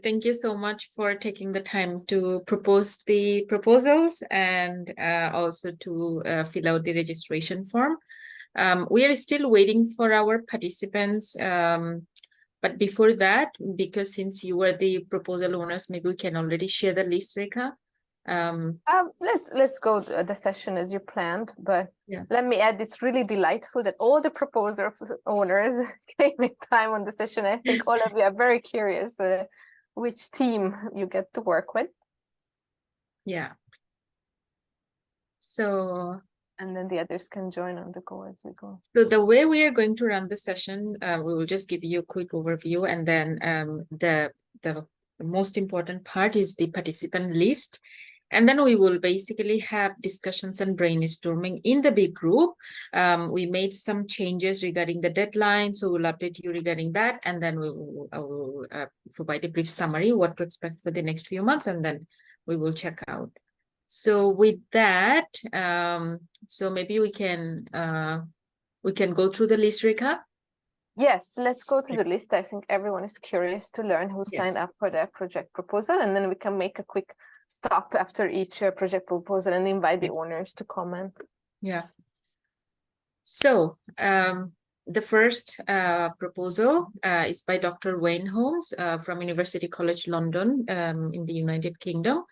Thank you so much for taking the time to propose the proposals and also to fill out the registration form. We are still waiting for our participants. But before that, because since you were the proposal owners, maybe we can already share the list, Rekha. Let's go to the session as you planned, but yeah. Let me add, it's really delightful that all the proposal owners came in time on the session. I think all of you are very curious which team you get to work with. Yeah. So, and then the others can join on the go as we go. So the way we are going to run the session, we will just give you a quick overview, and then the most important part is the participant list. And then we will basically have discussions and brainstorming in the big group. We made some changes regarding the deadline, so we'll update you regarding that. And then we will provide a brief summary, what to expect for the next few months, and then we will check out. So with that, so maybe we can go through the list, Rekha. Yes, let's go to the list. I think everyone is curious to learn who signed up for their project proposal, and then we can make a quick stop after each project proposal and invite the owners to comment. Yeah. So the first proposal is by Dr. Wayne Holmes from University College London in the United Kingdom.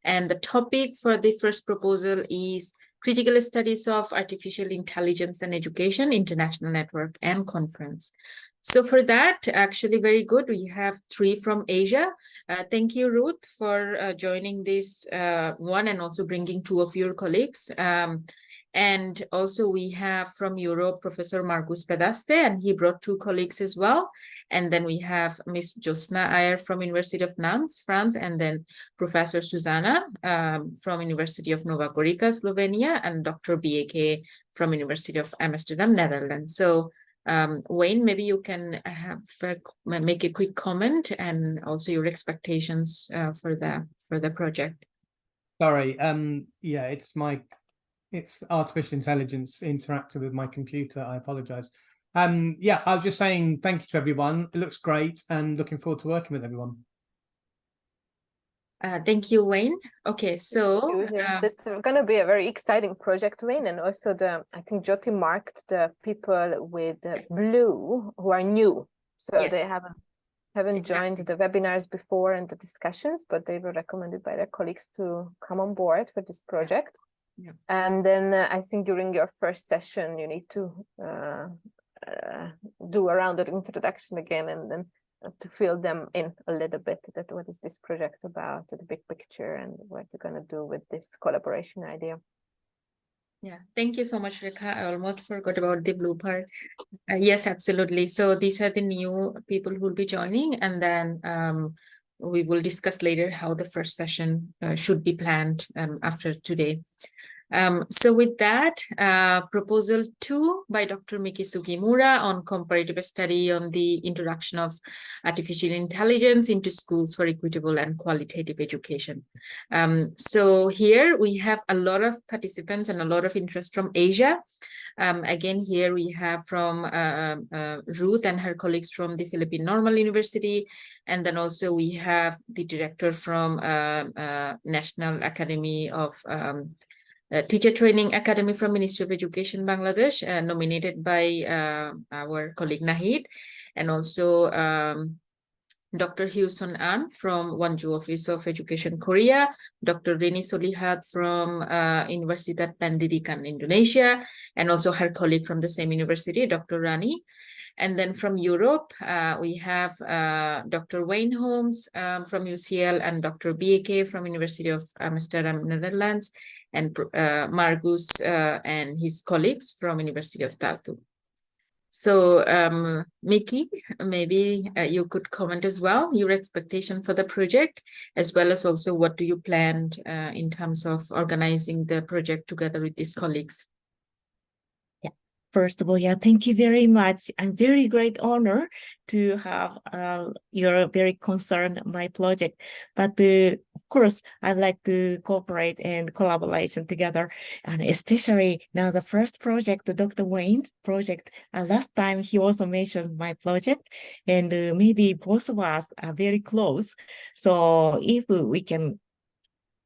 And the topic for the first proposal is Critical Studies of Artificial Intelligence and Education, International Network and Conference. So for that, actually very good. We have 3 from Asia. Thank you, Ruth, for joining this one and also bringing 2 of your colleagues. And also we have from Europe, Professor Margus Pedaste, and he brought 2 colleagues as well. And then we have Miss Josna Ayer from University of Nantes, France, and then Professor Susanna from University of Nova Gorica, Slovenia, and Dr. BAK from University of Amsterdam, Netherlands. So Wayne, maybe you can make a quick comment and also your expectations for the project. Sorry, yeah, it's artificial intelligence interacting with my computer. I apologize. Yeah, I was just saying thank you to everyone. It looks great and looking forward to working with everyone. Thank you, Wayne. Okay, so it's going to be a very exciting project, Wayne, and also I think Jyoti marked the people with blue who are new, so yes. They haven't joined the webinars before and the discussions, but they were recommended by their colleagues to come on board for this project. Yeah. And then I think during your first session you need to do a round of introduction again, and then to fill them in a little bit that what is this project about, the big picture, and what you're going to do with this collaboration idea. Yeah, thank you so much, Rekha. I almost forgot about the blue part. Yes, absolutely. So these are the new people who will be joining, and then we will discuss later how the first session should be planned after today. So with that, proposal 2 by Dr. Miki Sugimura on comparative study on the introduction of artificial intelligence into schools for equitable and qualitative education. So here we have a lot of participants and a lot of interest from Asia. Again, here we have from Ruth and her colleagues from the Philippine Normal University. And then also we have the director from National Academy of Teacher Training Academy from Ministry of Education, Bangladesh, nominated by our colleague Nahid, and also Dr. Hyosun An from Wonju Office of Education, Korea, Dr. Reni Solihat from Universitat Pendidikan, Indonesia, and also her colleague from the same university, Dr. Rani. And then from Europe, we have Dr. Wayne Holmes from UCL and Dr. BAK from University of Amsterdam, Netherlands, and Margus and his colleagues from University of Tartu. So, Miki, maybe you could comment as well, your expectation for the project, as well as also what do you plan in terms of organizing the project together with these colleagues? First of all, yeah, thank you very much. I'm very great honor to have you're very concerned my project. But of course, I'd like to cooperate and collaboration together. And especially now the first project, the Dr. Wayne's project, last time he also mentioned my project, and maybe both of us are very close. So if we can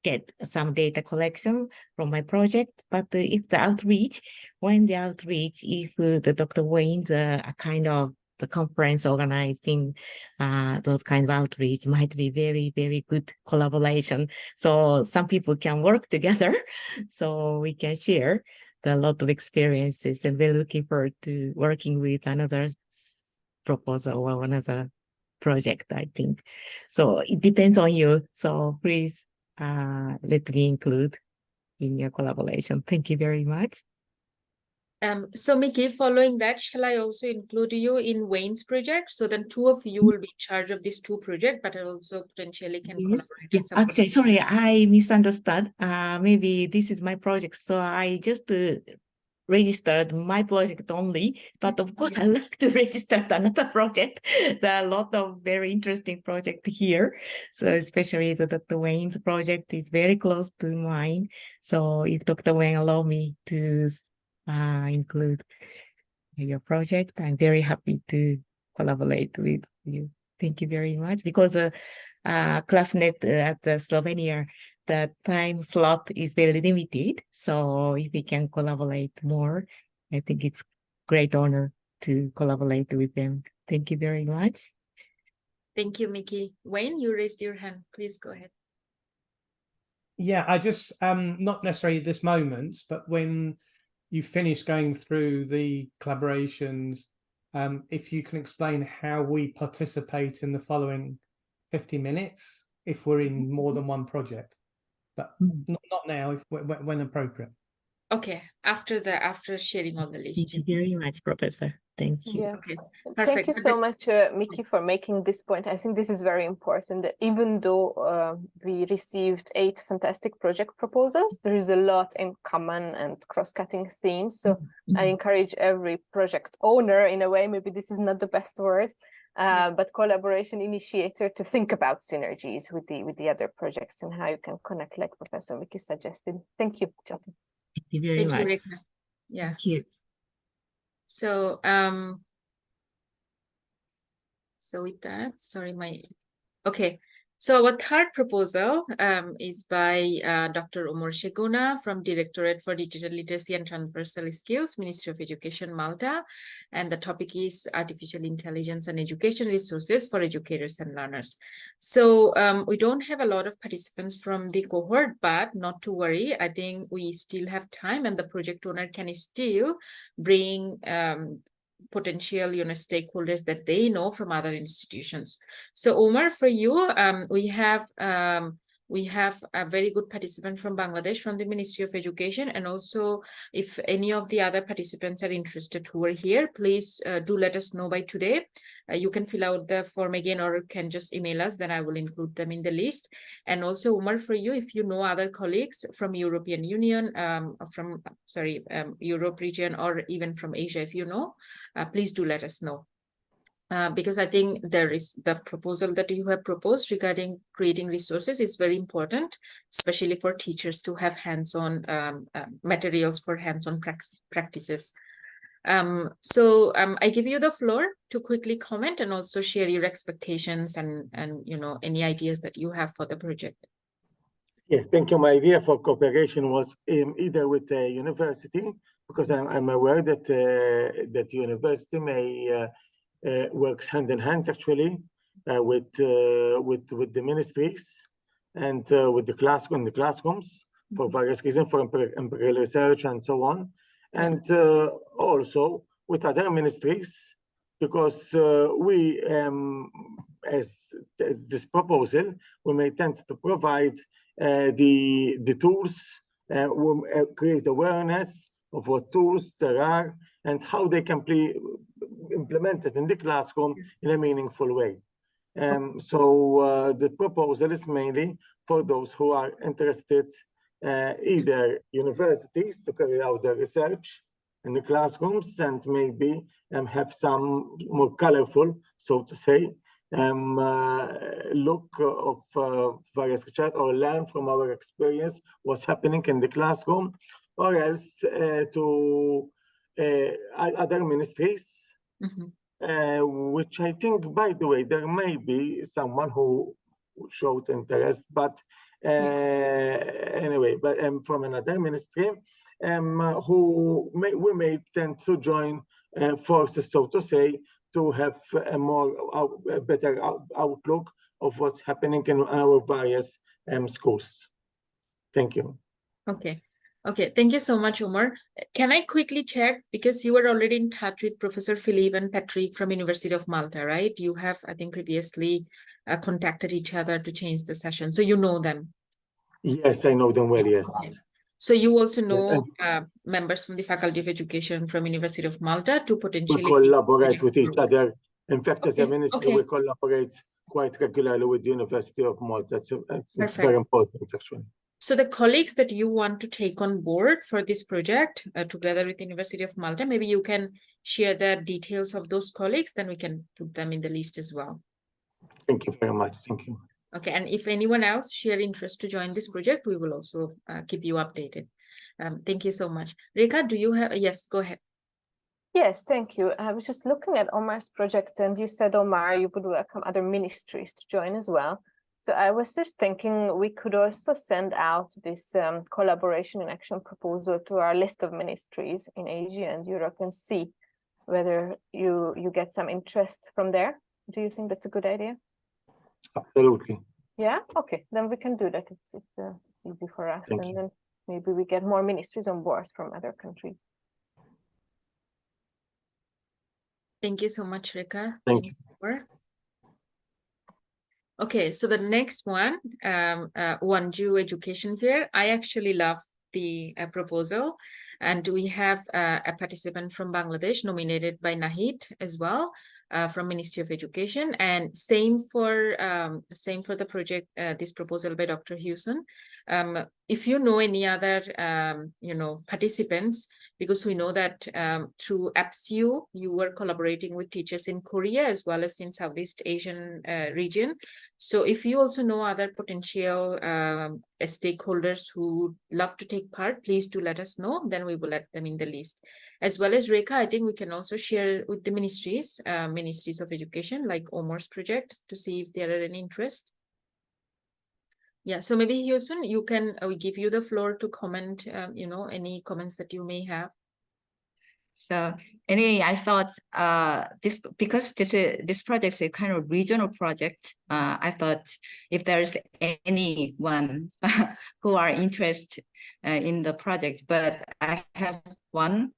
get some data collection from my project, but if the outreach, if the Dr. Wayne's a kind of the conference organizing those kind of outreach might be very, very good collaboration. So some people can work together, so we can share a lot of experiences, and we're looking forward to working with another proposal or another project, I think. So it depends on you. So please let me include in your collaboration. Thank you very much. So Mickey, following that, shall I also include you in Wayne's project? So then two of you will be in charge of these two projects, but I also potentially can Yes. collaborate. Yeah, actually, sorry, I misunderstood. Maybe this is my project, so I just registered my project only, but of course I like to register another project. There are a lot of very interesting projects here. So especially the Dr. Wayne's project is very close to mine. So if Dr. Wayne allow me to include your project, I'm very happy to collaborate with you. Thank you very much. Because ClassNet at Slovenia, the time slot is very limited. So if we can collaborate more, I think it's great honor to collaborate with them. Thank you very much. Thank you, Mickey. Wayne, you raised your hand. Please go ahead. Yeah, I just not necessarily this moment, but when you finish going through the collaborations, if you can explain how we participate in the following 50 minutes if we're in more than one project, but not now, if when appropriate. Okay, after sharing all the list. Thank you very much, Professor. Thank you. Yeah. Okay, Thank perfect. you so much, Mickey, for making this point. I think this is very important. That even though we received 8 fantastic project proposals, there is a lot in common and cross-cutting themes. So I encourage every project owner, in a way, maybe this is not the best word, but collaboration initiator, to think about synergies with the other projects and how you can connect, like Professor Mickey suggested. Thank you, Jyoti. Thank you very much. Rekha. Yeah. Thank you. So so with that, sorry, okay. So our third proposal is by Dr. Umar Sheguna from Directorate for Digital Literacy and Transversal Skills, Ministry of Education, Malta. And the topic is Artificial Intelligence and Education Resources for Educators and Learners. So we don't have a lot of participants from the cohort, but not to worry. I think we still have time, and the project owner can still bring potential stakeholders that they know from other institutions. So Omar, for you, we have a very good participant from Bangladesh, from the Ministry of Education, and also if any of the other participants are interested who are here, please do let us know by today. You can fill out the form again, or can just email us, then I will include them in the list. And also, Umar, for you, if you know other colleagues from European Union, Europe region, or even from Asia, if you know, please do let us know. Because I think there is the proposal that you have proposed regarding creating resources is very important, especially for teachers to have hands-on materials for hands-on practices. So I give you the floor to quickly comment and also share your expectations and any ideas that you have for the project. Yeah, thank you. My idea for cooperation was either with a university, because I'm aware that that university may works hand in hand actually with the ministries and with the classrooms for various reasons, for empirical research and so on. And also with other ministries, because we, as this proposal, we may tend to provide the tools, create awareness of what tools there are and how they can be implemented in the classroom in a meaningful way. So the proposal is mainly for those who are interested, either universities to carry out their research in the classrooms and maybe have some more colorful, so to say, look of various chat or learn from our experience what's happening in the classroom, or else to other ministries, which I think, by the way, there may be someone who showed interest, but anyway, but from another ministry, we may tend to join forces, so to say, to have a better outlook of what's happening in our various schools. Thank you. Okay. Okay, thank you so much, Omar. Can I quickly check, because you were already in touch with Professor Philippe and Patrick from University of Malta, right? You have, I think, previously contacted each other to change the session, so you know them. Yes, I know them well, yes. Okay. So you also know members from the Faculty of Education from University of Malta to potentially collaborate with each other. In fact, as a ministry, we collaborate quite regularly with the University of Malta. It's very important, actually. So the colleagues that you want to take on board for this project together with the University of Malta, maybe you can share the details of those colleagues, then we can put them in the list as well. Thank you very much. Thank you. Okay, and if anyone else share interest to join this project, we will also keep you updated. Thank you so much. Rekha, do you have, yes, go ahead. Yes, thank you. I was just looking at Omar's project, and you said, Omar, you would welcome other ministries to join as well. So I was just thinking we could also send out this collaboration in action proposal to our list of ministries in Asia and Europe and see whether you get some interest from there. Do you think that's a good idea? Absolutely. Yeah, okay, then we can do that. It's easy for us. Thank and you. Then maybe we get more ministries on board from other countries. Thank you so much, Rekha. Thank you. Okay, so the next one, Wonju Education Fair. I actually love the proposal, and we have a participant from Bangladesh nominated by Nahid as well, from Ministry of Education, and same for the project, this proposal by Dr. Hewson. If you know any other participants, because we know that through APSU you were collaborating with teachers in Korea as well as in Southeast Asian region. So if you also know other potential stakeholders who love to take part, please do let us know, then we will let them in the list. As well as Rekha, I think we can also share with the ministries of education, like Omar's project, to see if there are any interest. Yeah, so maybe Hewson, you can, we give you the floor to comment, any comments that you may have. So anyway, I thought because this project is a kind of regional project, I thought if there's anyone who are interested in the project, but I have one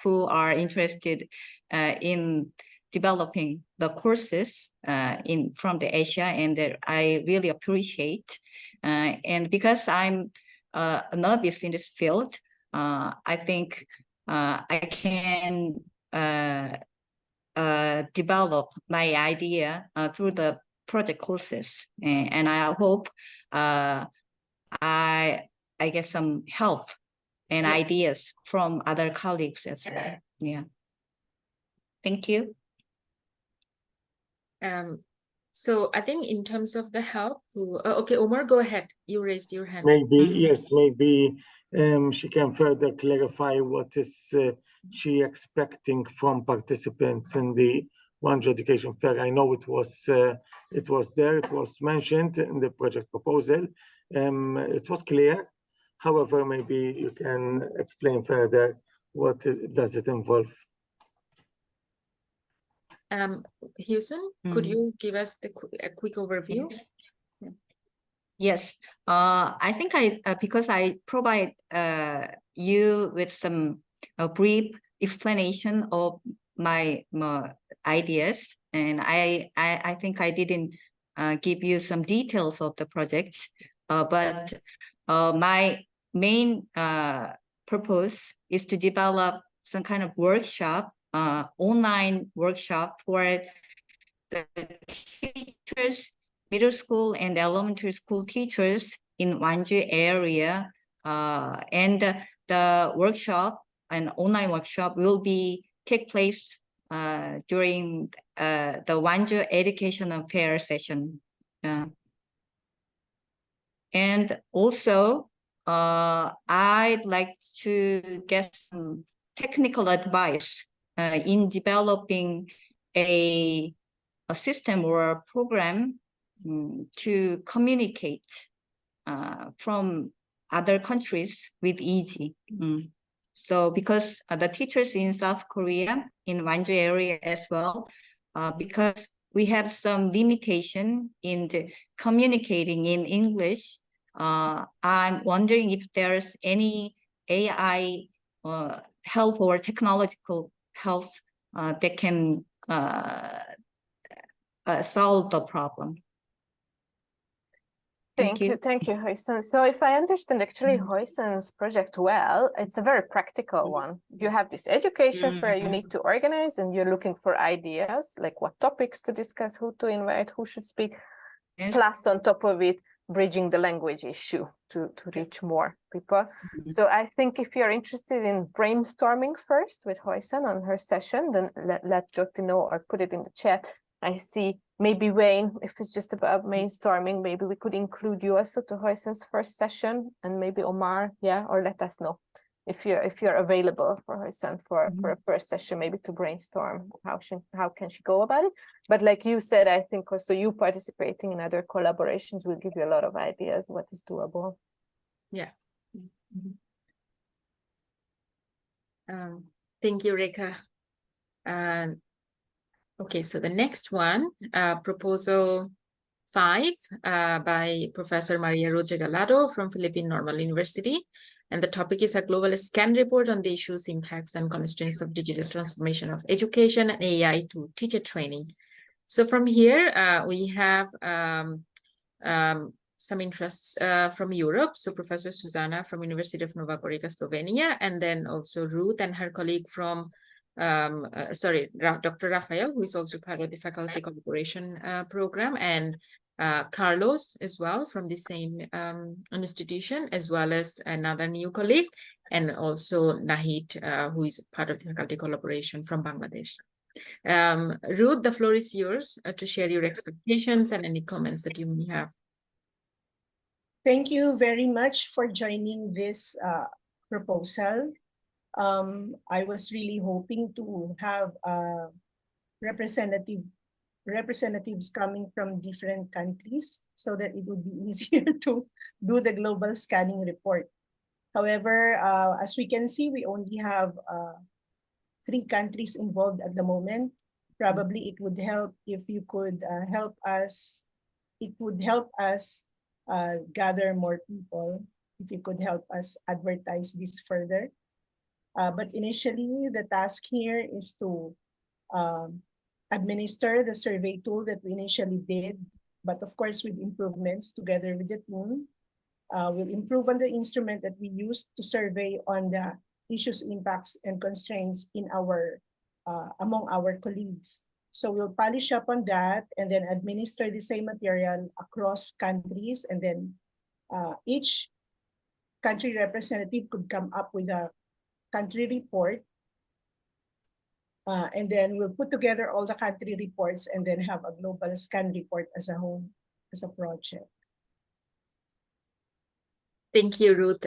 who are interested in developing the courses from the Asia, and that I really appreciate. And because I'm a novice in this field, I think I can develop my idea through the project courses, and I hope I get some help and ideas from other colleagues as well. Yeah. Thank you. So I think in terms of the help, okay, Omar, go ahead. You raised your hand. Maybe, yes, maybe she can further clarify what is she expecting from participants in the Wonju Education Fair. I know it was there, it was mentioned in the project proposal. It was clear. However, maybe you can explain further what does it involve. Hewson, could you give us a quick overview? Yes, I think because I provide you with some brief explanation of my ideas, and I think I didn't give you some details of the project, but my main purpose is to develop some kind of workshop, online workshop for the teachers, middle school and elementary school teachers in Wonju area, and the workshop, an online workshop, will take place during the Wanzhou Educational Fair session. And also, I'd like to get some technical advice in developing a system or a program to communicate from other countries with easy. So because the teachers in South Korea, in Wanzhou area as well, because we have some limitation in the communicating in English, I'm wondering if there's any AI help or technological help that can solve the problem. Thank you, Hoisun. So if I understand actually Hoisun's project well, it's a very practical one. You have this education fair you need to organize, and you're looking for ideas, like what topics to discuss, who to invite, who should speak, plus on top of it, bridging the language issue to reach more people. So I think if you're interested in brainstorming first with Hoisun on her session, then let Jyoti know or put it in the chat. I see maybe Wayne, if it's just about brainstorming, maybe we could include you also to Hoisun's first session, and maybe Omar, yeah, or let us know if you're available for Hoisun for a first session, maybe to brainstorm how can she go about it. But like you said, I think also you participating in other collaborations will give you a lot of ideas what is doable. Yeah. Thank you, Rekha. Okay, so the next one, proposal 5 by Professor Maria Roja Gallardo from Philippine Normal University. And the topic is a global scan report on the issues, impacts, and constraints of digital transformation of education and AI to teacher training. So from here, we have some interests from Europe. So Professor Susanna from University of Nova Gorica, Slovenia, and then also Ruth and her colleague from Dr. Rafael, who is also part of the faculty collaboration program, and Carlos as well from the same institution, as well as another new colleague, and also Nahid, who is part of the faculty collaboration from Bangladesh. Ruth, the floor is yours to share your expectations and any comments that you may have. Thank you very much for joining this proposal. I was really hoping to have representatives coming from different countries so that it would be easier to do the global scanning report. However, as we can see, we only have 3 countries involved at the moment. Probably it would help if you could help us. It would help us gather more people if you could help us advertise this further. But initially, the task here is to administer the survey tool that we initially did, but of course with improvements together with the team. We'll improve on the instrument that we use to survey on the issues, impacts, and constraints in our among our colleagues. So we'll polish up on that and then administer the same material across countries, and then each country representative could come up with a country report, and then we'll put together all the country reports and then have a global scan report as a whole, as a project. Thank you, Ruth.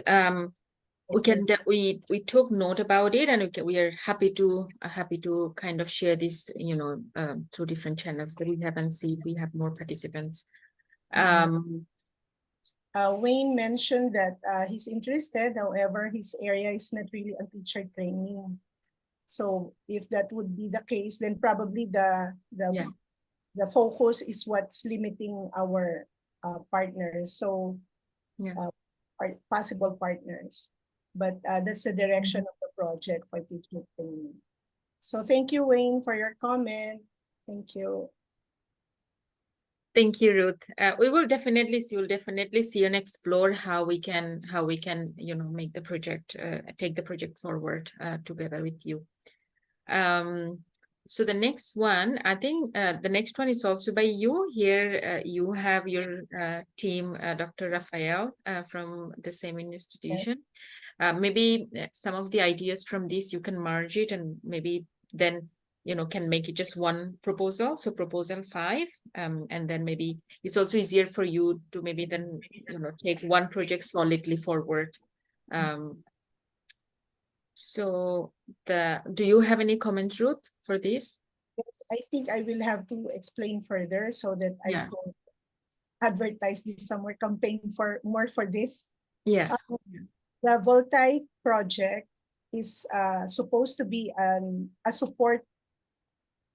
We took note about it, and we are happy to kind of share this, through different channels that we have and see if we have more participants. Wayne mentioned that he's interested, however, his area is not really on teacher training. So if that would be the case, then probably the focus is what's limiting our partners. So possible partners. But that's the direction of the project for teacher training. So thank you, Wayne, for your comment. Thank you. Thank you, Ruth. We will definitely see and explore how we can make the project, take the project forward together with you. So the next one, I think the next one is also by you. Here you have your team, Dr. Rafael from the same institution. Maybe some of the ideas from this you can merge it, and maybe then can make it just one proposal. So proposal 5, and then maybe it's also easier for you to maybe then, take one project solidly forward. So do you have any comments, Ruth, for this? Yes, I think I will have to explain further so that I don't advertise this somewhere, campaign for more for this. Yeah. The Voltaic project is supposed to be a support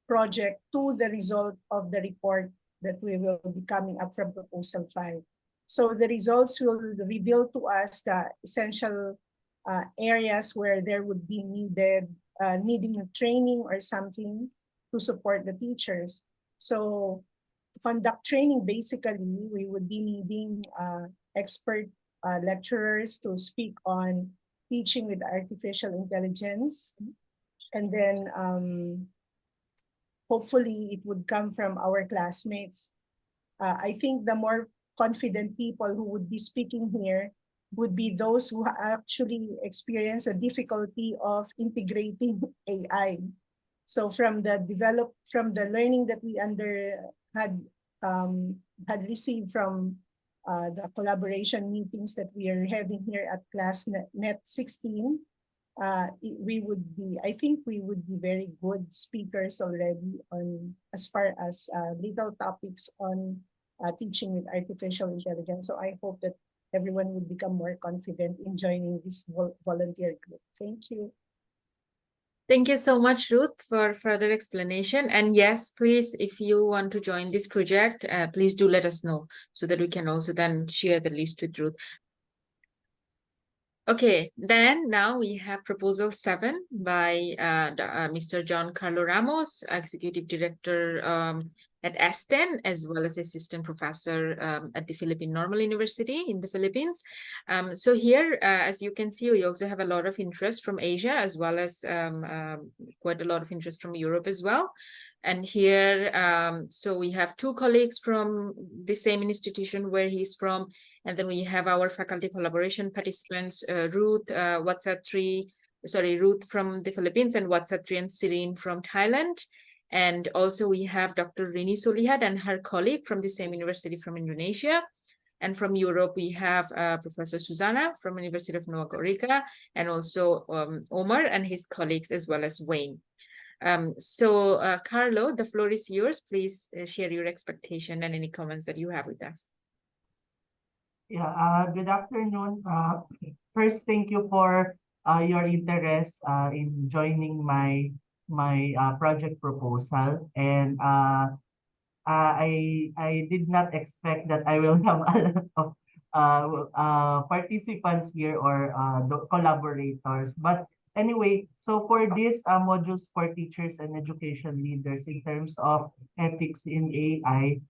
project to the result of the report that we will be coming up from proposal 5. So the results will reveal to us the essential areas where there would be needing training or something to support the teachers. So to conduct training, basically, we would be needing expert lecturers to speak on teaching with artificial intelligence. And then hopefully it would come from our classmates. I think the more confident people who would be speaking here would be those who actually experience a difficulty of integrating AI. So from the learning that we had received from the collaboration meetings that we are having here at ASEFClassNet16, I think we would be very good speakers already on as far as little topics on teaching with artificial intelligence. So I hope that everyone would become more confident in joining this volunteer group. Thank you. Thank you so much, Ruth, for further explanation. And yes, please, if you want to join this project, please do let us know so that we can also then share the list with Ruth. Okay, then now we have proposal 7 by Mr. John Carlo Ramos, Executive Director at S10, as well as assistant professor at the Philippine Normal University in the Philippines. So here, as you can see, we also have a lot of interest from Asia, as well as quite a lot of interest from Europe as well. And here, so we have 2 colleagues from the same institution where he's from, and then we have our faculty collaboration participants, Ruth from the Philippines, and Watsatri and Serene from Thailand. And also we have Dr. Rini Solihat and her colleague from the same university from Indonesia. And from Europe, we have Professor Susanna from University of Nova Gorica, and also Omar and his colleagues, as well as Wayne. So Carlo, the floor is yours. Please share your expectation and any comments that you have with us. Yeah, good afternoon. First, thank you for your interest in joining my project proposal. And I did not expect that I will have a lot of participants here or collaborators. But anyway, so for these modules for teachers and education leaders in terms of ethics in AI,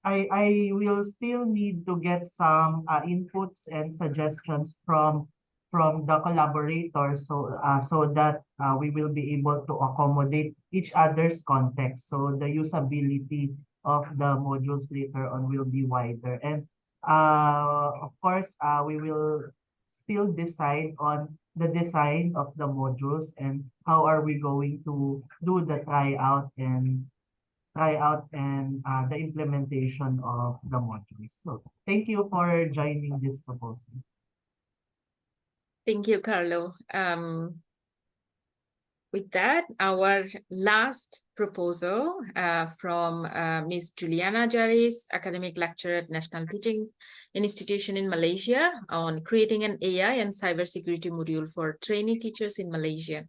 I will still need to get some inputs and suggestions from the collaborators, so that we will be able to accommodate each other's context. So the usability of the modules later on will be wider. And of course, we will still decide on the design of the modules and how are we going to do the tryout and the implementation of the modules. So thank you for joining this proposal. Thank you, Carlo. With that, our last proposal from Ms. Juliana Jaris, academic lecturer at National Teaching Institution in Malaysia, on creating an AI and cybersecurity module for trainee teachers in Malaysia.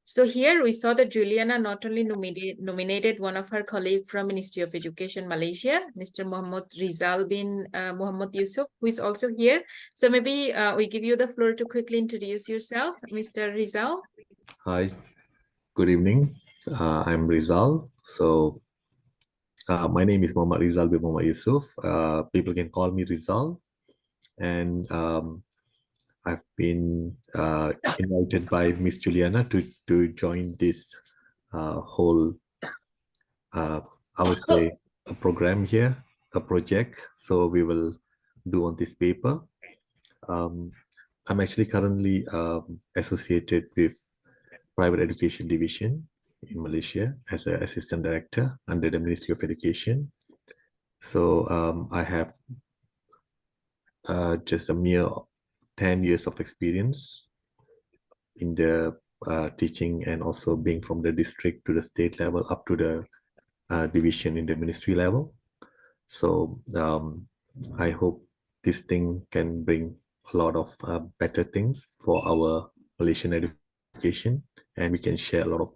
So here we saw that Juliana not only nominated one of her colleagues from Ministry of Education Malaysia, Mr. Muhammad Rizal bin Muhammad Yusuf, who is also here. So maybe we give you the floor to quickly introduce yourself, Mr. Rizal. Hi, good evening. I'm Rizal. So my name is Muhammad Rizal bin Muhammad Yusuf. People can call me Rizal. And I've been invited by Miss Juliana to join this whole, I would say, a program here, a project. So we will do on this paper. I'm actually currently associated with Private Education Division in Malaysia as an assistant director under the Ministry of Education. So I have just a mere 10 years of experience in the teaching, and also being from the district to the state level up to the division in the ministry level. So I hope this thing can bring a lot of better things for our Malaysian education, and we can share a lot of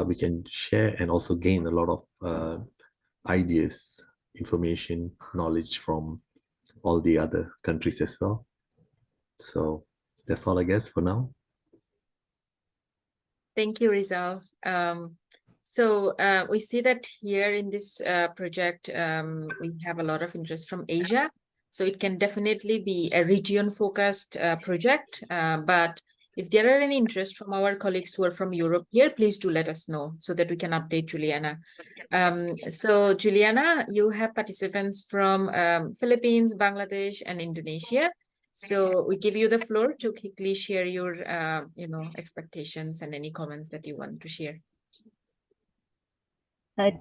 we can share and also gain a lot of ideas, information, knowledge from all the other countries as well. So that's all I guess for now. Thank you, Rizal. So we see that here in this project, we have a lot of interest from Asia. So it can definitely be a region-focused project. But if there are any interest from our colleagues who are from Europe here, please do let us know so that we can update Juliana. So Juliana, you have participants from Philippines, Bangladesh, and Indonesia. So we give you the floor to quickly share your, expectations and any comments that you want to share.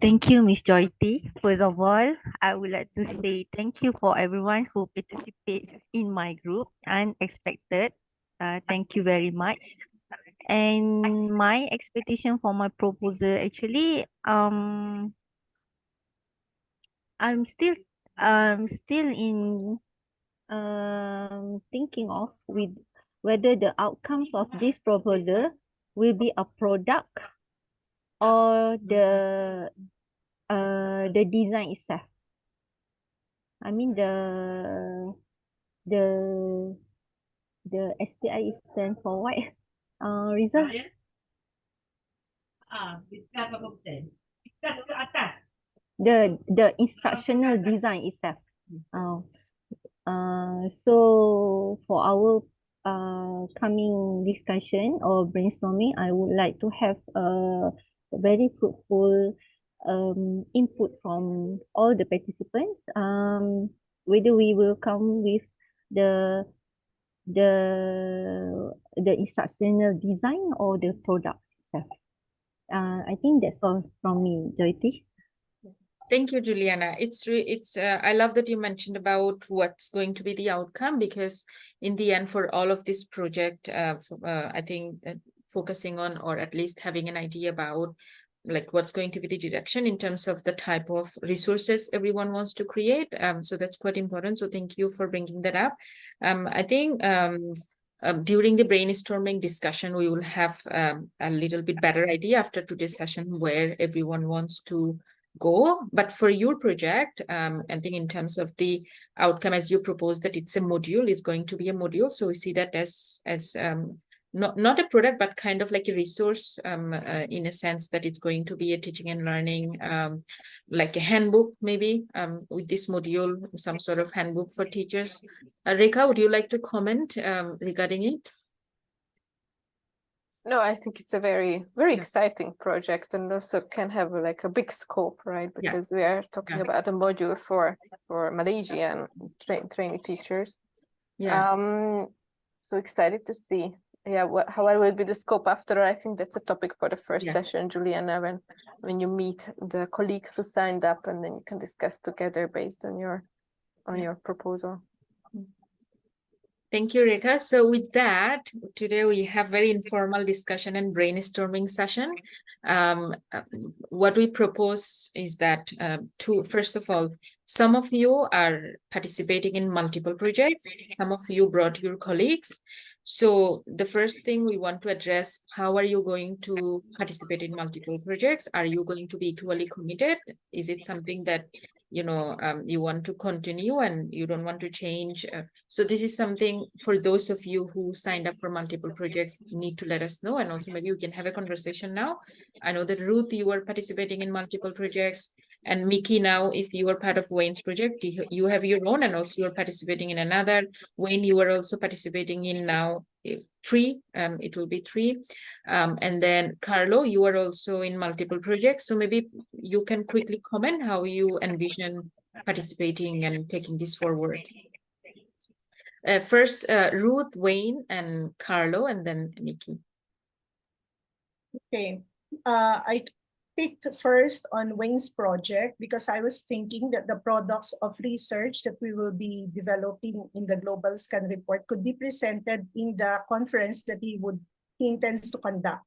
Thank you, Ms. Joyty. First of all, I would like to say thank you for everyone who participated in my group. Unexpected. Thank you very much. And my expectation for my proposal, actually, I'm still in thinking of with whether the outcomes of this proposal will be a product or the design itself. I mean the STI stand for what? Result. The instructional design itself. So for our coming discussion or brainstorming, I would like to have a very fruitful input from all the participants. Whether we will come with the instructional design or the product itself. I think that's all from me, Joyty. Thank you, Juliana. I love that you mentioned about what's going to be the outcome, because in the end, for all of this project, I think focusing on, or at least having an idea about like what's going to be the direction in terms of the type of resources everyone wants to create. So that's quite important. So thank you for bringing that up. I think during the brainstorming discussion, we will have a little bit better idea after today's session where everyone wants to go. But for your project, I think in terms of the outcome, as you propose that it's a module, it's going to be a module. So we see that as not a product, but kind of like a resource in a sense that it's going to be a teaching and learning, like a handbook, maybe with this module, some sort of handbook for teachers. Rekha, would you like to comment regarding it? No, I think it's a very exciting project, and also can have like a big scope, right? Because we are talking about a module for Malaysian trainee teachers. So excited to see how will be the scope after. I think that's a topic for the first session, Juliana, when you meet the colleagues who signed up, and then you can discuss together based on your proposal. Thank you, Rekha. So with that, today we have very informal discussion and brainstorming session. What we propose is that first of all, some of you are participating in multiple projects. Some of you brought your colleagues. So the first thing we want to address, how are you going to participate in multiple projects? Are you going to be equally committed? Is it something that you want to continue and you don't want to change? So this is something for those of you who signed up for multiple projects need to let us know. And also maybe we can have a conversation now. I know that Ruth, you are participating in multiple projects, and Mickey, now if you are part of Wayne's project, you have your own, and also you're participating in another. Wayne, you are also participating in now 3, it will be 3. And then Carlo, you are also in multiple projects. So maybe you can quickly comment how you envision participating and taking this forward. First, Ruth, Wayne, and Carlo, and then Mickey. Okay. I picked first on Wayne's project because I was thinking that the products of research that we will be developing in the Global Scan report could be presented in the conference that he intends to conduct.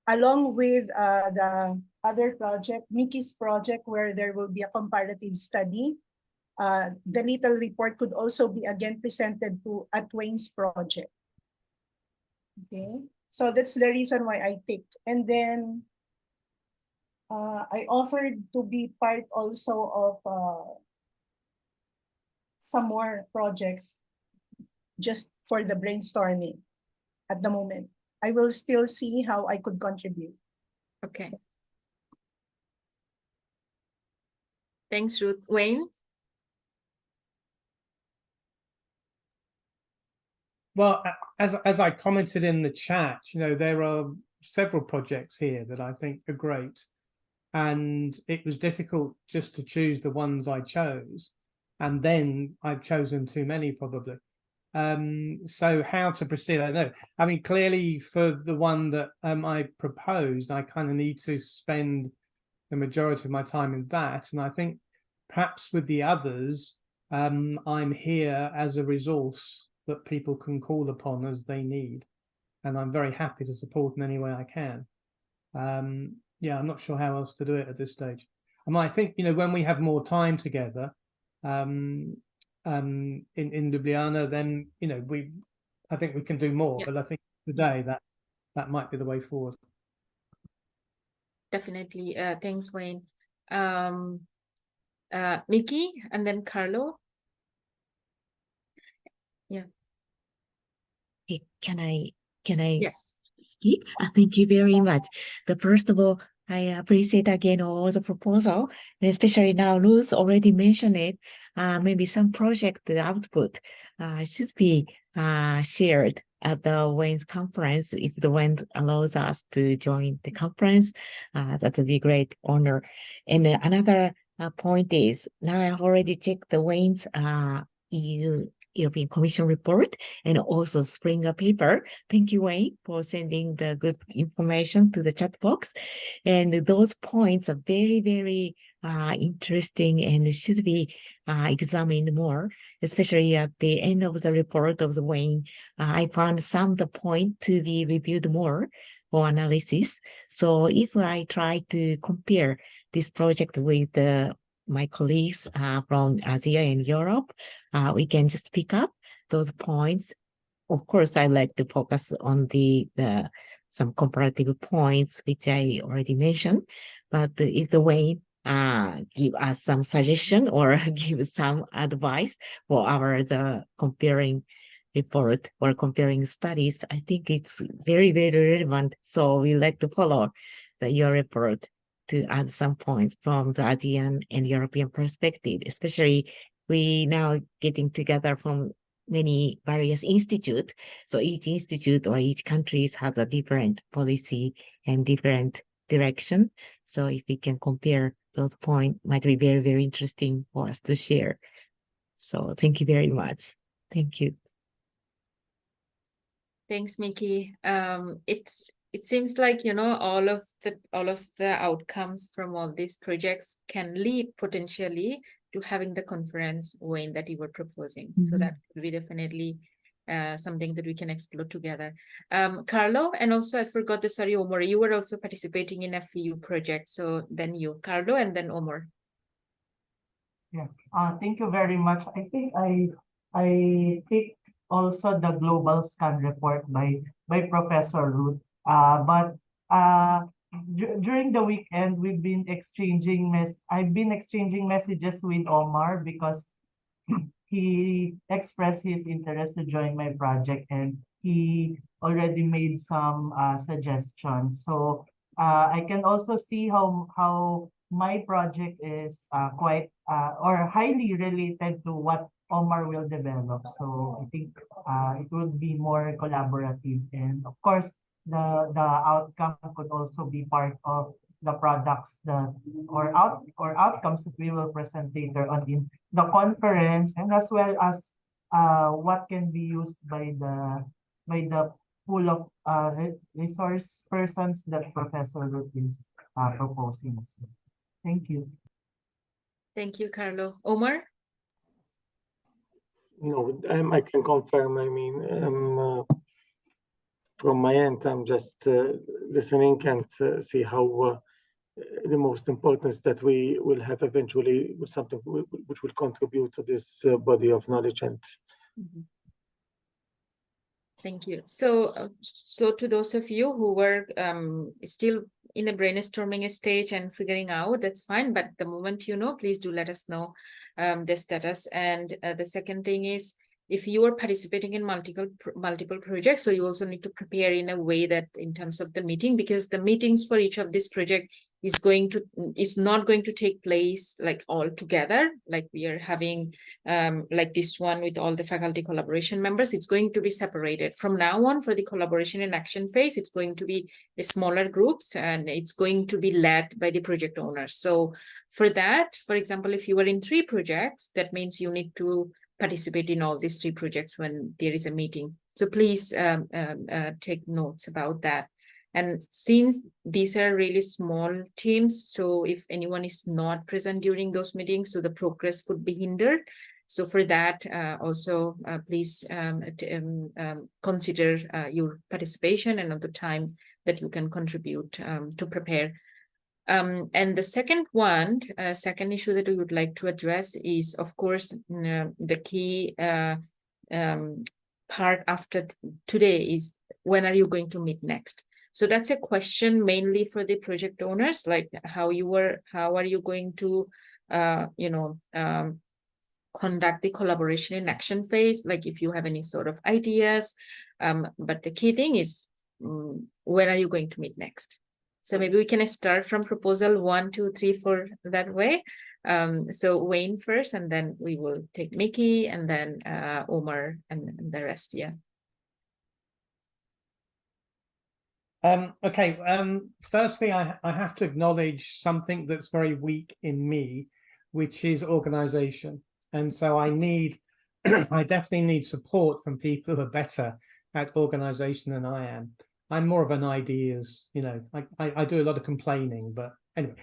Along with the other project, Mickey's project, where there will be a comparative study. The little report could also be again presented at Wayne's project. Okay, so that's the reason why I picked. And then I offered to be part also of some more projects just for the brainstorming at the moment. I will still see how I could contribute. Okay. Thanks, Ruth. Wayne? Well, as I commented in the chat, you know, there are several projects here that I think are great. And it was difficult just to choose the ones I chose. And then I've chosen too many probably. So how to proceed, I don't know. I mean, clearly for the one that I proposed, I kind of need to spend the majority of my time in that. And I think perhaps with the others, I'm here as a resource that people can call upon as they need. And I'm very happy to support in any way I can. Yeah, I'm not sure how else to do it at this stage. I think, you know, when we have more time together in Ljubljana, then, you know, I think we can do more. Yeah. But I think today that might be the way forward. Definitely. Thanks, Wayne. Mickey and then Carlo. Yeah. Okay, can I Yes. speak? Thank you very much. First of all, I appreciate again all the proposal, and especially now Ruth already mentioned it. Maybe some project output should be shared at the Wayne's conference. If the Wayne allows us to join the conference, that would be a great honor. And another point is, now I already checked the Wayne's European Commission report and also Springer paper. Thank you, Wayne, for sending the good information to the chat box. And those points are very, very interesting and should be examined more, especially at the end of the report of the Wayne. I found some of the point to be reviewed more for analysis. So if I try to compare this project with my colleagues from Asia and Europe, we can just pick up those points. Of course, I like to focus on some comparative points, which I already mentioned. But if the way give us some suggestion or give some advice for the comparing report or comparing studies, I think it's very, very relevant. So we like to follow your report to add some points from the ASEAN and European perspective, especially we now getting together from many various institutes. So each institute or each country has a different policy and different direction. So if we can compare those points, might be very, very interesting for us to share. So thank you very much. Thank you. Thanks, Mickey. It seems like, you know, all of the outcomes from all these projects can lead potentially to having the conference, Wayne, that you were proposing. So that could be definitely something that we can explore together. Carlo, and also I forgot to, sorry, Omar, you were also participating in a few projects. So then you, Carlo, and then Omar. Yeah. Thank you very much. I think I picked also the Global Scan report by Professor Ruth. But during the weekend, I've been exchanging messages with Omar because he expressed his interest to join my project and he already made some suggestions. So I can also see how my project is quite or highly related to what Omar will develop. So I think it would be more collaborative, and of course the outcome could also be part of the products or outcomes that we will present later on in the conference, and as well as what can be used by the pool of resource persons that Professor Ruth is proposing as well. Thank you. Thank you, Carlo. Omar? No, I can confirm. I mean, from my end, I'm just listening and see how the most important is that we will have eventually something which will contribute to this body of knowledge. And Thank you. So, so to those of you who were still in a brainstorming stage and figuring out, that's fine. But the moment you know, please do let us know the status. And the second thing is, if you are participating in multiple projects, so you also need to prepare in a way that in terms of the meeting, because the meetings for each of this project is not going to take place like all together, like we are having like this one with all the faculty collaboration members. It's going to be separated from now on. For the collaboration and action phase, it's going to be smaller groups, and it's going to be led by the project owners. So for that, for example, if you are in 3 projects, that means you need to participate in all these 3 projects when there is a meeting. So please take notes about that. And since these are really small teams, so if anyone is not present during those meetings, so the progress could be hindered. So for that, also please consider your participation and the time that you can contribute to prepare. And the second one, second issue that we would like to address is, of course, the key part after today is, when are you going to meet next? So that's a question mainly for the project owners, like how are you going to, conduct the collaboration in action phase, like if you have any sort of ideas. But the key thing is, when are you going to meet next? So maybe we can start from proposal 1, 2, 3, 4 that way. So Wayne first, and then we will take Mickey, and then Omar, and the rest. Yeah. Okay. Firstly, I have to acknowledge something that's very weak in me, which is organization. And so I definitely need support from people who are better at organization than I am. I'm more of an ideas, I do a lot of complaining, but anyway,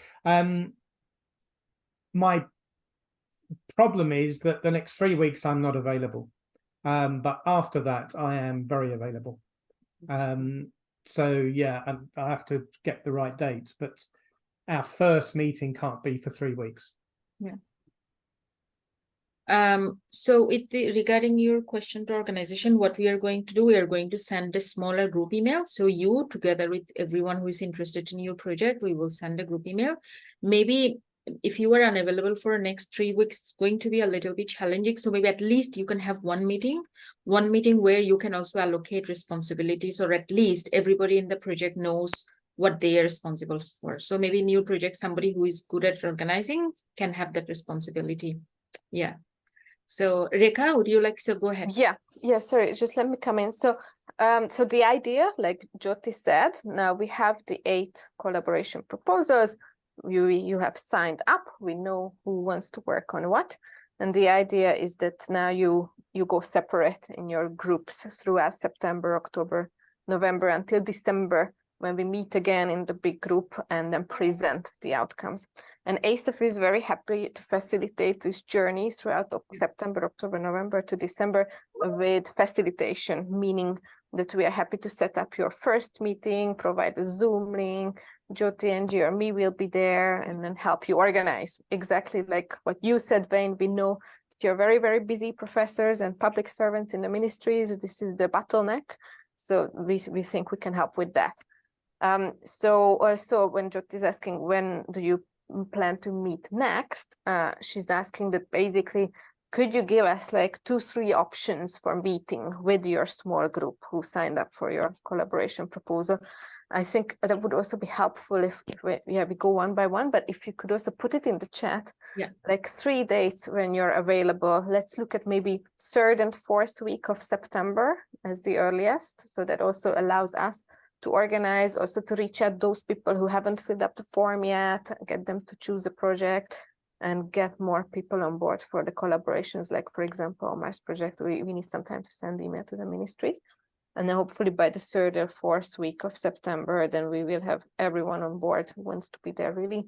my problem is that the next 3 weeks I'm not available. But after that, I am very available. So yeah, I have to get the right dates, but our first meeting can't be for 3 weeks. Yeah. So regarding your question to organization, what we are going to do, we are going to send a smaller group email. So you, together with everyone who is interested in your project, we will send a group email. Maybe if you are unavailable for the next 3 weeks, it's going to be a little bit challenging. So maybe at least you can have one meeting where you can also allocate responsibilities, or at least everybody in the project knows what they are responsible for. So maybe in your project, somebody who is good at organizing can have that responsibility. Yeah. So Rekha, would you like to go ahead? Yeah, sorry, just let me come in. So so the idea, like Jyoti said, now we have the 8 collaboration proposals. You have signed up. We know who wants to work on what. And the idea is that now you go separate in your groups throughout September, October, November, until December, when we meet again in the big group and then present the outcomes. And ASEF is very happy to facilitate this journey throughout September, October, November to December with facilitation, meaning that we are happy to set up your first meeting, provide a Zoom link. Jyoti and Jeremy will be there and then help you organize. Exactly like what you said, Wayne, we know that you're very, very busy professors and public servants in the ministries. This is the bottleneck. So we think we can help with that. So also when Jyoti is asking, when do you plan to meet next? She's asking that basically, could you give us like 2-3 options for meeting with your small group who signed up for your collaboration proposal? I think that would also be helpful if we go one by one, but if you could also put it in the chat, like 3 dates when you're available. Let's look at maybe 3rd and 4th week of September as the earliest. So that also allows us to organize, also to reach out those people who haven't filled up the form yet, get them to choose a project and get more people on board for the collaborations. Like, for example, Omar's project, we need some time to send email to the ministries. And then hopefully by the 3rd or 4th week of September, then we will have everyone on board who wants to be there really.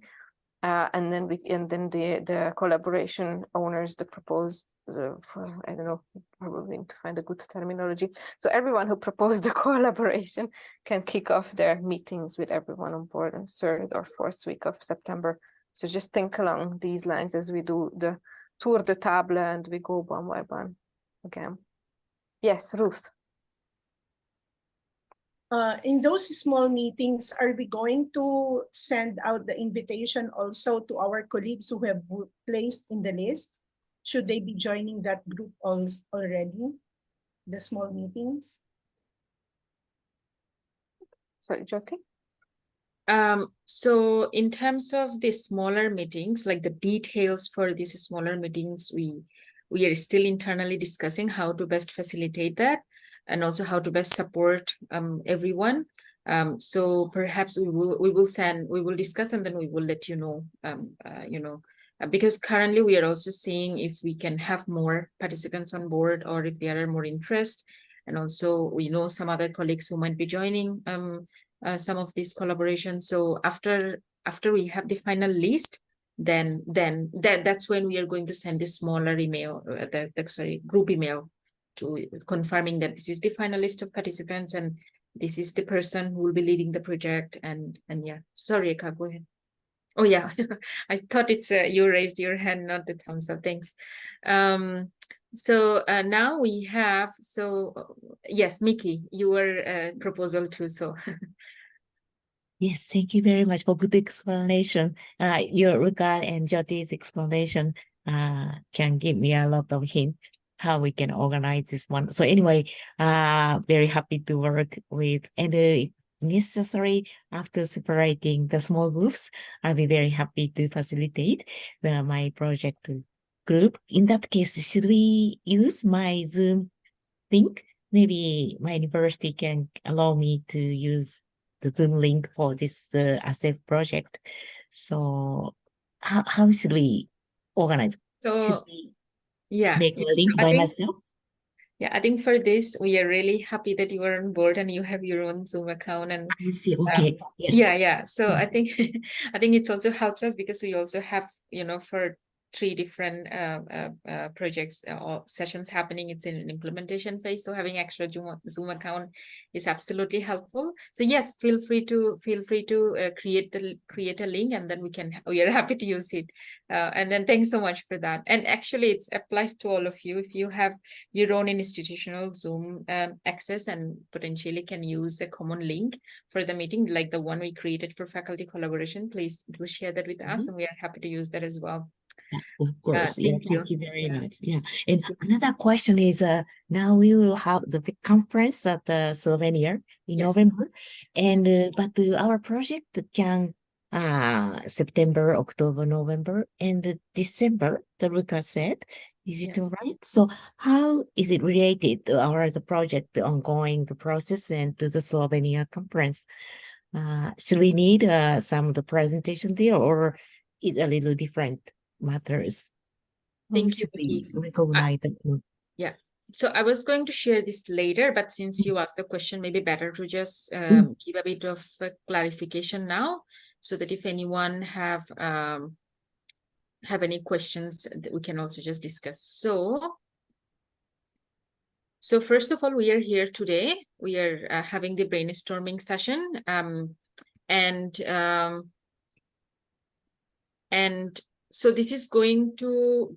And then the collaboration owners, the proposed, I don't know, probably need to find a good terminology. So everyone who proposed the collaboration can kick off their meetings with everyone on board on 3rd or 4th week of September. So just think along these lines as we do the tour de table and we go one by one again. Yes, Ruth. In those small meetings, are we going to send out the invitation also to our colleagues who have placed in the list? Should they be joining that group already, the small meetings? Sorry, Jyoti? So in terms of the smaller meetings, like the details for these smaller meetings, we are still internally discussing how to best facilitate that, and also how to best support everyone. So perhaps we will discuss, and then we will let you know, because currently we are also seeing if we can have more participants on board, or if there are more interest. And also we know some other colleagues who might be joining some of these collaborations. So after we have the final list, then that's when we are going to send this smaller email, group email, to confirming that this is the final list of participants and this is the person who will be leading the project. And yeah, sorry, Eka, go ahead. Oh yeah, I thought it's you raised your hand, not the thumbs up. Thanks. So now we have, yes, Mickey, your proposal too. So Yes, thank you very much for good explanation. Your regard and Jyoti's explanation can give me a lot of hint how we can organize this one. So anyway, very happy to work with, and if necessary, after separating the small groups, I'll be very happy to facilitate my project group. In that case, should we use my Zoom link? Maybe my university can allow me to use the Zoom link for this ASEF project. So how should we organize? Should we make a link by myself? Yeah, I think for this, we are really happy that you are on board and you have your own Zoom account. And I see. Okay. Yeah. So I think it also helps us because we also have, for 3 different projects or sessions happening, it's in an implementation phase. So having extra Zoom account is absolutely helpful. So yes, feel free to create a link, and then we are happy to use it. And then thanks so much for that. And actually, it applies to all of you. If you have your own institutional Zoom access and potentially can use a common link for the meeting, like the one we created for faculty collaboration, please do share that with us, and we are happy to use that as well. Of course. Thank you very much. Yeah. And another question is, now we will have the big conference at Slovenia in November, and but our project can September, October, November, and December, the Luca said. Is it right? So how is it related to the project, the ongoing, the process, and to the Slovenia conference? Should we need some of the presentation there, or it's a little different matters? Thank you. Recognize that. Yeah. So I was going to share this later, but since you asked the question, maybe better to just give a bit of clarification now, so that if anyone have any questions, that we can also just discuss. So first of all, we are here today. We are having the brainstorming session, and so this is going to,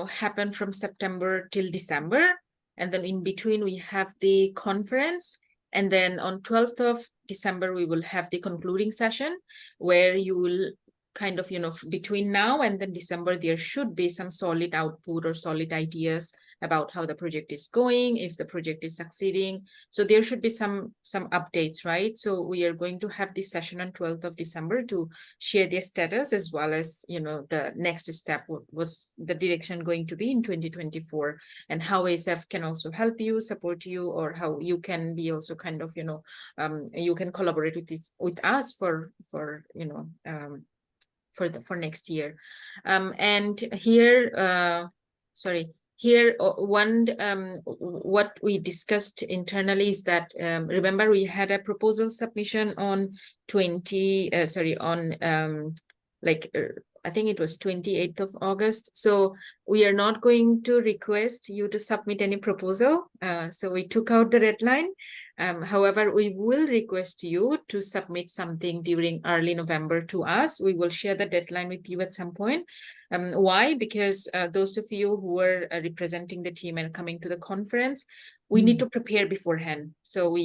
happen from September till December. And then in between, we have the conference. And then on 12th of December, we will have the concluding session where you will kind of, between now and then December, there should be some solid output or solid ideas about how the project is going, if the project is succeeding. So there should be some updates, right? So we are going to have this session on 12th of December to share their status, as well as, the next step was the direction going to be in 2024, and how ASEF can also help you, support you, or how you can be also kind of, you can collaborate with us for next year. And here, sorry, here what we discussed internally is that remember we had a proposal submission on I think it was 28th of August. So we are not going to request you to submit any proposal. So we took out the deadline. However, we will request you to submit something during early November to us. We will share the deadline with you at some point. Why? Because those of you who are representing the team and coming to the conference, we need to prepare beforehand. So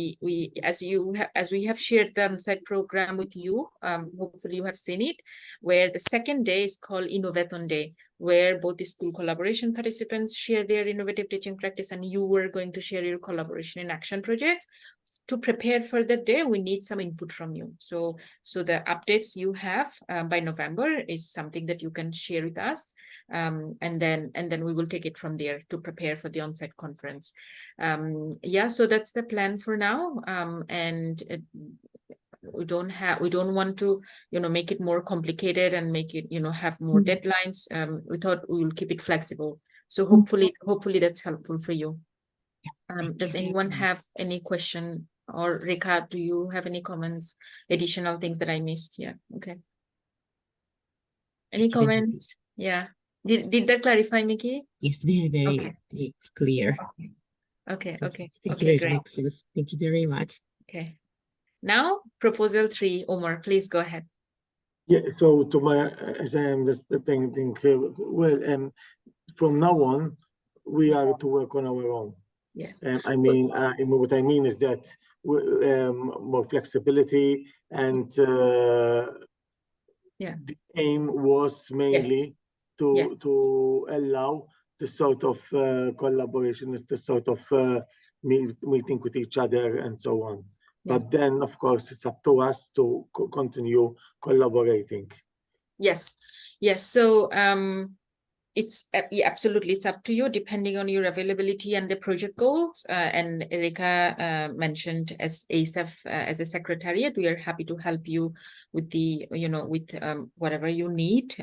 as we have shared the on-site program with you, hopefully you have seen it, where the second day is called Innovathon Day, where both the school collaboration participants share their innovative teaching practice, and you were going to share your collaboration in action projects. To prepare for the day, we need some input from you. So the updates you have by November is something that you can share with us, and then we will take it from there to prepare for the on-site conference. Yeah, so that's the plan for now, and we don't want to make it more complicated and make it have more deadlines. We thought we will keep it flexible, so hopefully that's helpful for you. Does anyone have any question? Or Rika, do you have any comments, additional things that I missed? Yeah, okay. Any comments? Yeah, did that clarify, Mickey? Yes, very clear. Okay. Thank you very much. Thank you very much. Okay, now proposal 3, Omar, please go ahead. Yeah, so as I understand, well, from now on, we are to work on our own. Yeah. I mean, what I mean is that more flexibility, and the aim was mainly to allow the sort of collaboration, the sort of meeting with each other and so on. But then, of course, it's up to us to continue collaborating. Yes. So it's absolutely, it's up to you depending on your availability and the project goals. And Erika mentioned as ASEF as a secretariat, we are happy to help you with the with whatever you need.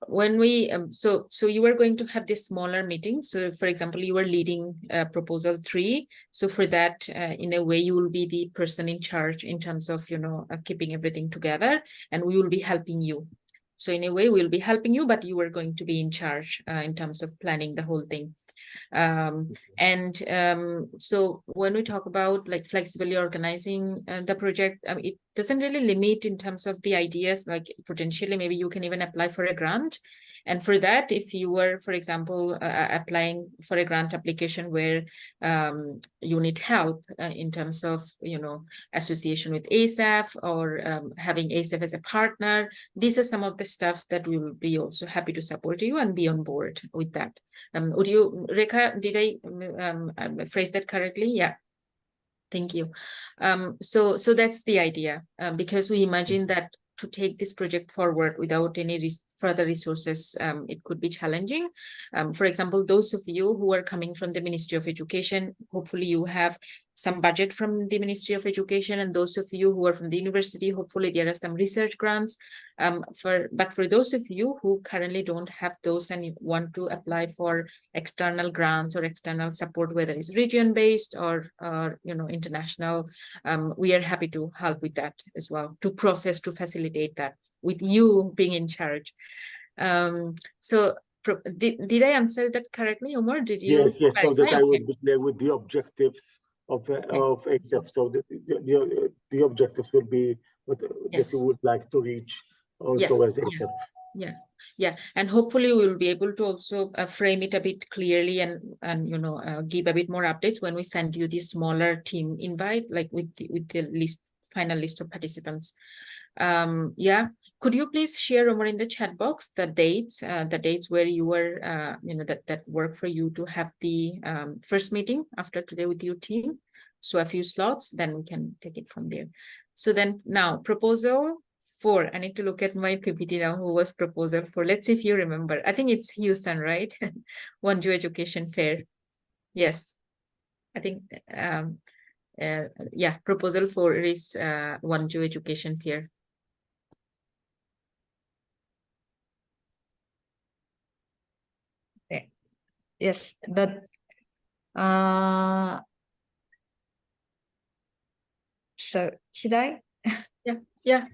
When we so you are going to have this smaller meeting. So for example, you are leading proposal 3. So for that, in a way, you will be the person in charge in terms of keeping everything together, and we will be helping you. So in a way, we'll be helping you, but you are going to be in charge in terms of planning the whole thing. So when we talk about like flexibly organizing the project, it doesn't really limit in terms of the ideas. Like potentially, maybe you can even apply for a grant. And for that, if you were, for example, applying for a grant application where you need help in terms of, association with ASEF or having ASEF as a partner, these are some of the stuff that we will be also happy to support you and be on board with that. Would you, Rika, did I phrase that correctly? Yeah. Thank you. So that's the idea, because we imagine that to take this project forward without any further resources, it could be challenging. For example, those of you who are coming from the Ministry of Education, hopefully you have some budget from the Ministry of Education, and those of you who are from the university, hopefully there are some research grants. But for those of you who currently don't have those and you want to apply for external grants or external support, whether it's region-based or international, we are happy to help with that as well, to facilitate that, with you being in charge. So did I answer that correctly, Omar? Did you? Yes, so that I would be clear with the objectives of ASEF. So the objectives will be what that you would like to reach also as ASEF. Yeah, and hopefully we will be able to also frame it a bit clearly and give a bit more updates when we send you the smaller team invite, like with the final list of participants. Yeah, could you please share, Omar, in the chat box the dates where you were that work for you to have the first meeting after today with your team? So a few slots, then we can take it from there. So then now proposal 4. I need to look at my PPT now. Who was proposal 4? Let's see if you remember. I think it's Houston, right? Wonju Education Fair. Yes, I think yeah, proposal 4 is Wonju Education Fair. yes, the so should I? Yeah.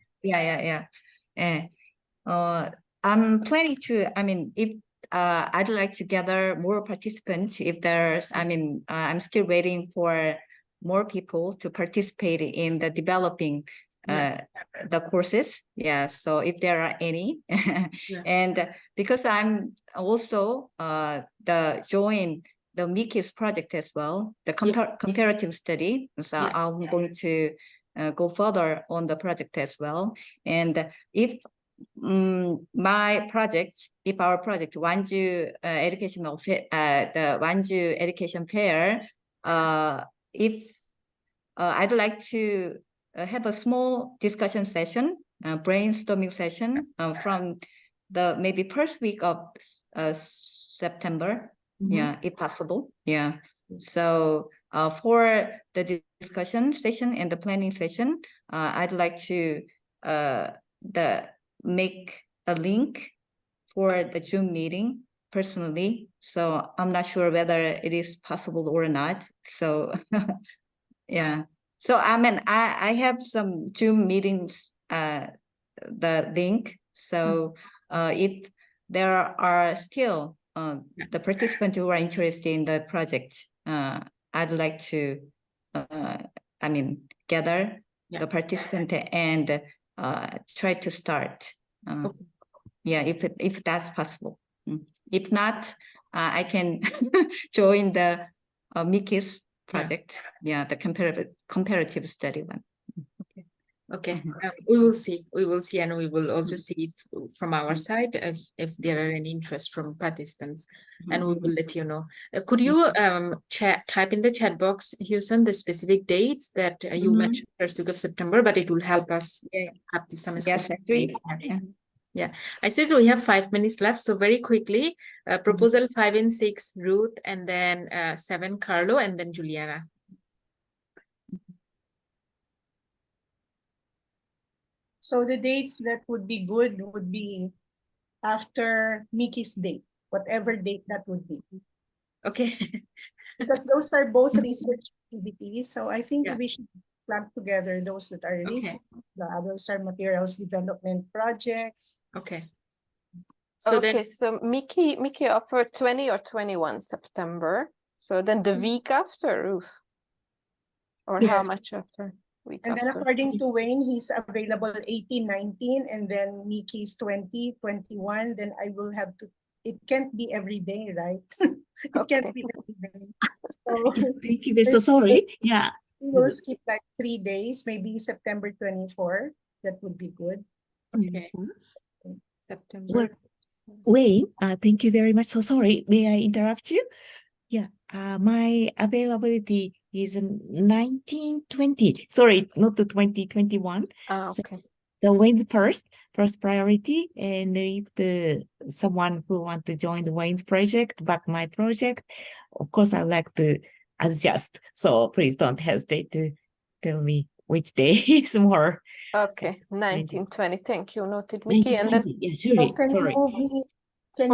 I'm planning to, I mean, if I'd like to gather more participants if there's, I mean, I'm still waiting for more people to participate in the developing the courses. Yeah, so if there are any, and because I'm also join the Mickey's project as well, the comparative study. So I'm going to go further on the project as well. And if my project, if our project, Wanju Educational the Wanju Education Fair, if I'd like to have a small discussion session, brainstorming session from the maybe first week of September, if possible. So for the discussion session and the planning session, I'd like to make a link for the Zoom meeting personally. So I'm not sure whether it is possible or not. So yeah. So I mean, I have some Zoom meetings, the link. So if there are still the participants who are interested in the project, I'd like to, I mean, gather the participant and try to start. Yeah, if that's possible. If not, I can join the Mickey's project. Yeah, the comparative study one. Okay, we will see. We will see, and we will also see from our side if there are any interest from participants, and we will let you know. Could you type in the chat box, Houston, the specific dates that you mentioned first week of September, but it will help us have some specific dates. Yeah, I said we have 5 minutes left, so very quickly, proposal 5 and 6, Ruth, and then 7, Carlo, and then Juliana. So the dates that would be good would be after Mickey's date, whatever date that would be. Okay. Because those are both research activities. So I think we should clump together those that are research, the others are materials development projects. Okay. So so Mickey offered 20 or 21 September. So then the week after, Ruth. Or how much after? And then according to Wayne, he's available 18, 19, and then Mickey's 20, 21. Then I will have to, it can't be every day, right? It can't be every day. So thank you, we're so sorry. Yeah. We will skip like 3 days, maybe September 24. That would be good. Okay. September. Wayne, thank you very much. So sorry, may I interrupt you? Yeah, my availability is 1920. Sorry, not the 2021. Okay. So the Wayne's first priority, and if someone who want to join the Wayne's project, but my project, of course, I like to adjust. So please don't hesitate to tell me which day is more. Okay, 1920. Thank you, noted, Mickey. And then yeah, sorry. Can you move me to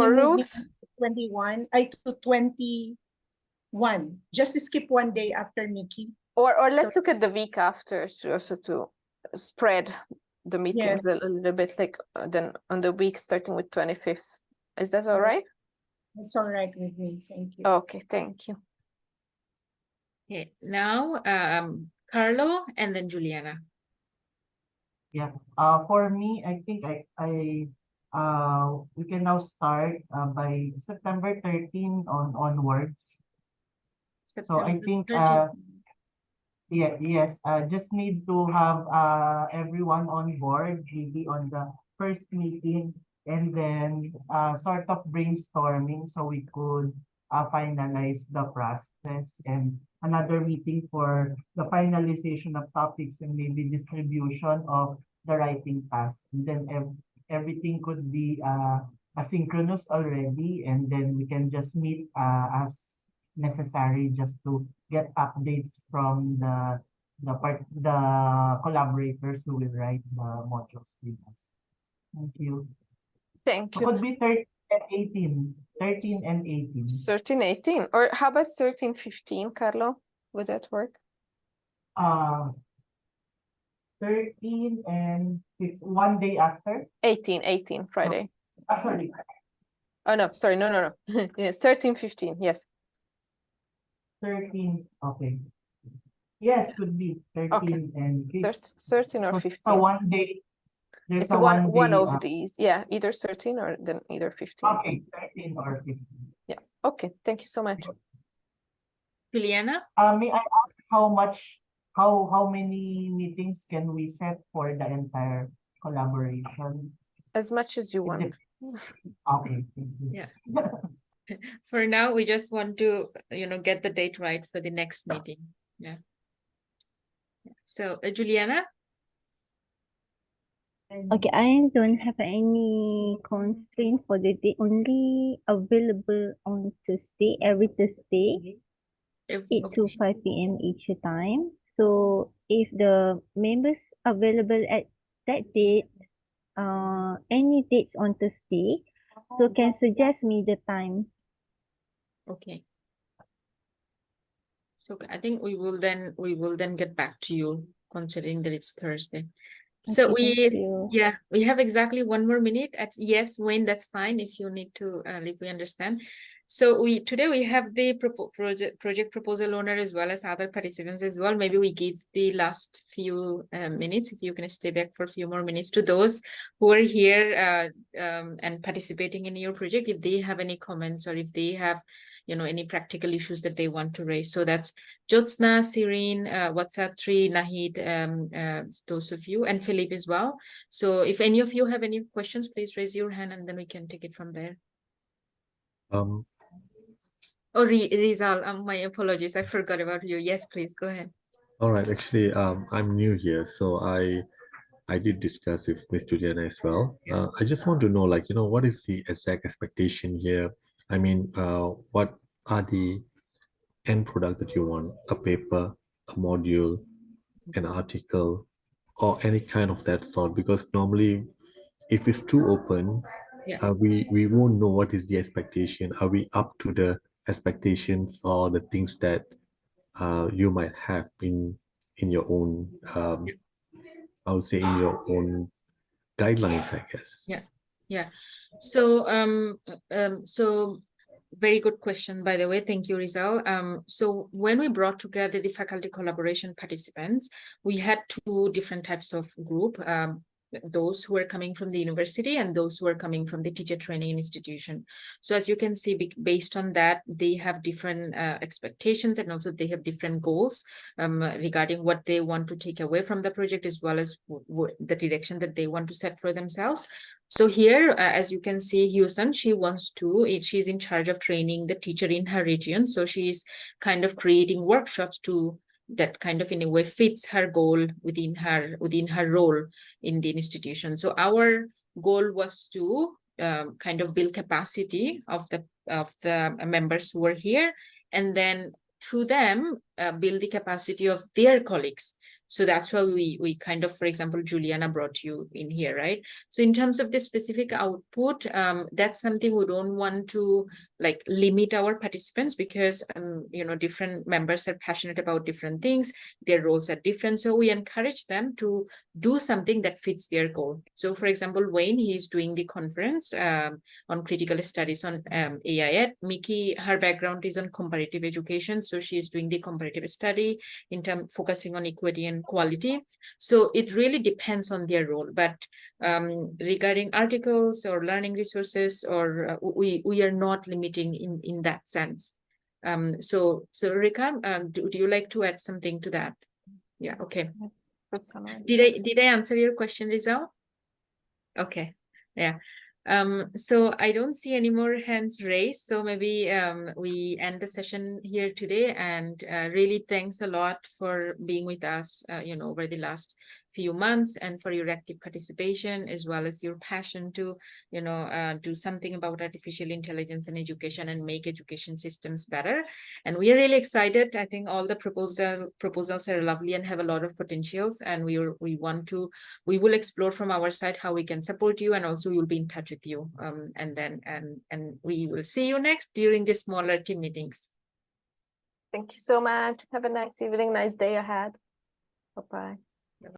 21? To 21. Just to skip one day after Mickey. Or let's look at the week after to spread the meetings a little bit, like then on the week starting with 25th. Is that all right? That's all right with me. Thank you. Okay, thank you. Okay, now Carlo and then Juliana. Yeah. For me, I think we can now start by September 13 onwards. So I think just need to have everyone on board, maybe on the first meeting, and then sort of brainstorming so we could finalize the process, and another meeting for the finalization of topics and maybe distribution of the writing task. And then everything could be asynchronous already, and then we can just meet as necessary just to get updates from the collaborators who will write the modules with us. Thank you. Thank you. Could be and 18. 13 and 18. 13, 18. Or how about 13, 15, Carlo? Would that work? 13 and 1 day after. 18, Friday. So, sorry. Oh, no, sorry. No. Yes, 13, 15. Yes. 13. Okay. Yes, could be 13 and 15. 13 or So 15. so 1 day. There's It's a one day, of these. Yeah, either 13 or then either 15. Okay, 13 or 15. Yeah. Okay. Thank you so much. Juliana? May I ask how many meetings can we set for the entire collaboration? As much as you want. Okay. Thank you. Yeah. For now, we just want to, get the date right for the next meeting. Yeah. So, Juliana? Okay, I don't have any constraint for the day. Only available on Thursday, every Thursday, 8 to 5 p.m. each time. So if the members available at that date, any dates on Thursday, so can suggest me the time. Okay. So I think we will then get back to you, considering that it's Thursday. So Okay, thank you. we have exactly 1 more minute. Yes, Wayne, that's fine if you need to leave, we understand. So today we have the project proposal owner as well as other participants as well. Maybe we give the last few minutes, if you can stay back for a few more minutes, to those who are here and participating in your project, if they have any comments or if they have any practical issues that they want to raise. So that's Jyotsna, Sirin, WhatsApp 3, Nahid, those of you, and Philip as well. So if any of you have any questions, please raise your hand and then we can take it from there. Oh, Rizal, my apologies. I forgot about you. Yes, please go ahead. All right. Actually, I'm new here, so I did discuss with Miss Juliana as well. I just want to know, what is the exact expectation here? I mean, what are the end product that you want? A paper, a module, an article, or any kind of that sort? Because normally, if it's too open, we won't know what is the expectation. Are we up to the expectations or the things that you might have in your own I would say in your own guidelines, I guess. Yeah. So so very good question, by the way. Thank you, Rizal. So when we brought together the faculty collaboration participants, we had 2 different types of group. Those who are coming from the university and those who are coming from the teacher training institution. So as you can see, based on that, they have different expectations and also they have different goals regarding what they want to take away from the project, as well as the direction that they want to set for themselves. So here, as you can see, Hyusun, she's in charge of training the teacher in her region. So she's kind of creating workshops that kind of in a way fits her goal within her role in the institution. So our goal was to kind of build capacity of the members who are here, and then through them build the capacity of their colleagues. So that's why we kind of, for example, Juliana brought you in here, right? So in terms of the specific output, that's something we don't want to limit our participants, because different members are passionate about different things, their roles are different. So we encourage them to do something that fits their goal. So for example, Wayne, he's doing the conference on critical studies on AI. Miki, her background is on comparative education, so she's doing the comparative study in terms focusing on equity and quality. So it really depends on their role. But regarding articles or learning resources, or we are not limiting in that sense. So Rika, do you like to add something to that? Yeah, okay. Did I answer your question, Rizal? Okay, yeah. So I don't see any more hands raised. So maybe we end the session here today, and really thanks a lot for being with us, over the last few months and for your active participation, as well as your passion to, do something about artificial intelligence in education and make education systems better. And we are really excited. I think all the proposals are lovely and have a lot of potentials, and we will explore from our side how we can support you, and also we'll be in touch with you. And we will see you next during the smaller team meetings. Thank you so much. Have a nice evening, nice day ahead. Bye-bye.